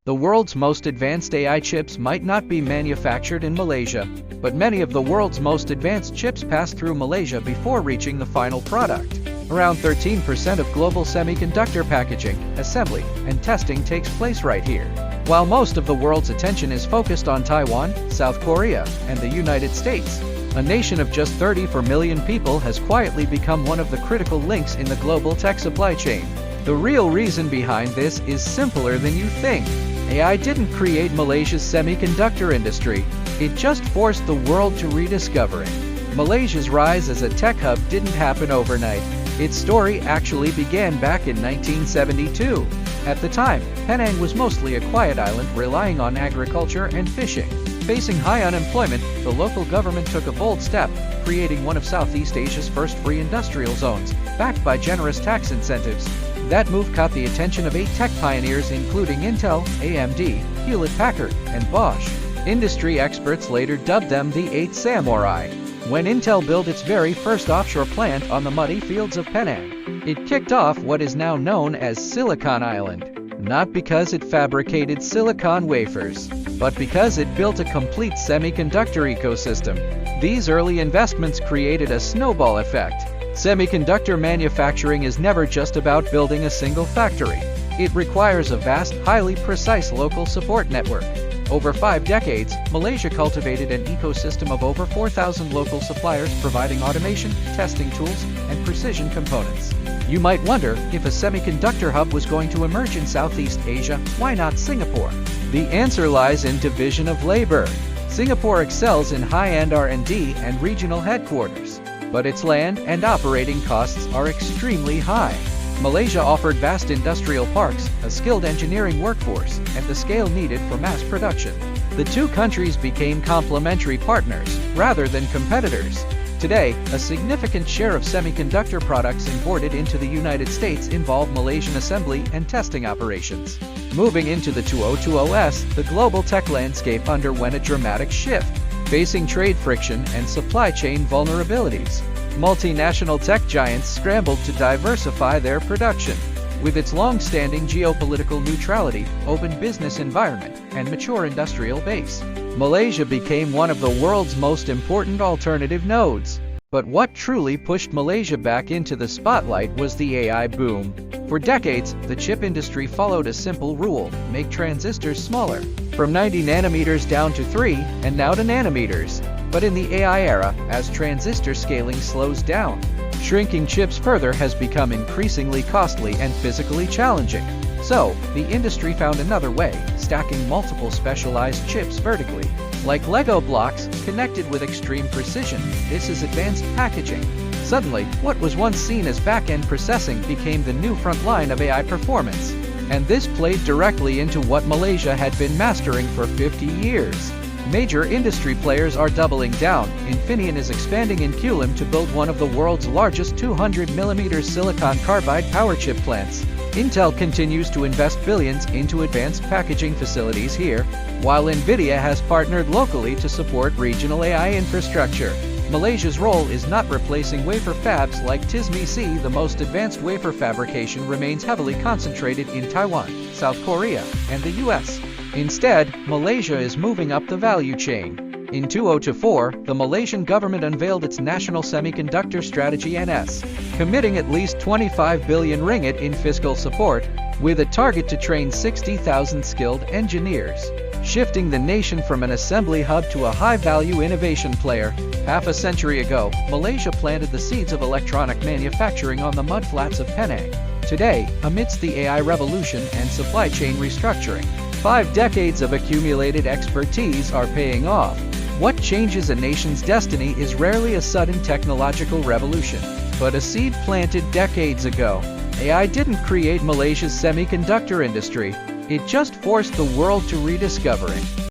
The world's most advanced AI chips might not be manufactured in Malaysia, but many of the world's most advanced chips pass through Malaysia before reaching the final product. Around 13% of global semiconductor packaging, assembly, and testing takes place right here. While most of the world's attention is focused on Taiwan, South Korea, and the United States, a nation of just 34 million people has quietly become one of the critical links in the global tech supply chain. The real reason behind this is simpler than you think. AI didn't create Malaysia's semiconductor industry, it just forced the world to rediscover it. Malaysia's rise as a tech hub didn't happen overnight. Its story actually began back in 1972. At the time, Penang was mostly a quiet island relying on agriculture and fishing. Facing high unemployment, the local government took a bold step, creating one of Southeast Asia's first free industrial zones, backed by generous tax incentives. That move caught the attention of 8 tech pioneers including Intel, AMD, Hewlett-Packard, and Bosch. Industry experts later dubbed them the 8 Samurai. When Intel built its very first offshore plant on the muddy fields of Penang, it kicked off what is now known as Silicon Island. Not because it fabricated silicon wafers, but because it built a complete semiconductor ecosystem. These early investments created a snowball effect. Semiconductor manufacturing is never just about building a single factory. It requires a vast, highly precise local support network. Over 5 decades, Malaysia cultivated an ecosystem of over 4,000 local suppliers providing automation, testing tools, and precision components. You might wonder, if a semiconductor hub was going to emerge in Southeast Asia, why not Singapore? The answer lies in division of labor. Singapore excels in high-end R&D and regional headquarters, but its land and operating costs are extremely high. Malaysia offered vast industrial parks, a skilled engineering workforce, and the scale needed for mass production. The two countries became complementary partners, rather than competitors. Today, a significant share of semiconductor products imported into the United States involve Malaysian assembly and testing operations. Moving into the 2020s, the global tech landscape underwent a dramatic shift, facing trade friction and supply chain vulnerabilities. Multinational tech giants scrambled to diversify their production. With its long-standing geopolitical neutrality, open business environment, and mature industrial base, Malaysia became one of the world's most important alternative nodes. But what truly pushed Malaysia back into the spotlight was the AI boom. For decades, the chip industry followed a simple rule: make transistors smaller, from 90 nanometers down to 3, and now to nanometers. But in the AI era, as transistor scaling slows down, shrinking chips further has become increasingly costly and physically challenging. So, the industry found another way, stacking multiple specialized chips vertically. Like Lego blocks, connected with extreme precision, this is advanced packaging. Suddenly, what was once seen as back-end processing became the new front line of AI performance. And this played directly into what Malaysia had been mastering for 50 years. Major industry players are doubling down. Infineon is expanding in Kulim to build one of the world's largest 200mm silicon carbide power chip plants. Intel continues to invest billions into advanced packaging facilities here, while Nvidia has partnered locally to support regional AI infrastructure. Malaysia's role is not replacing wafer fabs like TSMC. The most advanced wafer fabrication remains heavily concentrated in Taiwan, South Korea, and the US. Instead, Malaysia is moving up the value chain. In 2024, the Malaysian government unveiled its National Semiconductor Strategy (NS), committing at least 25 billion ringgit in fiscal support, with a target to train 60,000 skilled engineers, shifting the nation from an assembly hub to a high-value innovation player. Half a century ago, Malaysia planted the seeds of electronic manufacturing on the mudflats of Penang. Today, amidst the AI revolution and supply chain restructuring, 5 decades of accumulated expertise are paying off. What changes a nation's destiny is rarely a sudden technological revolution, but a seed planted decades ago. AI didn't create Malaysia's semiconductor industry, it just forced the world to rediscover it.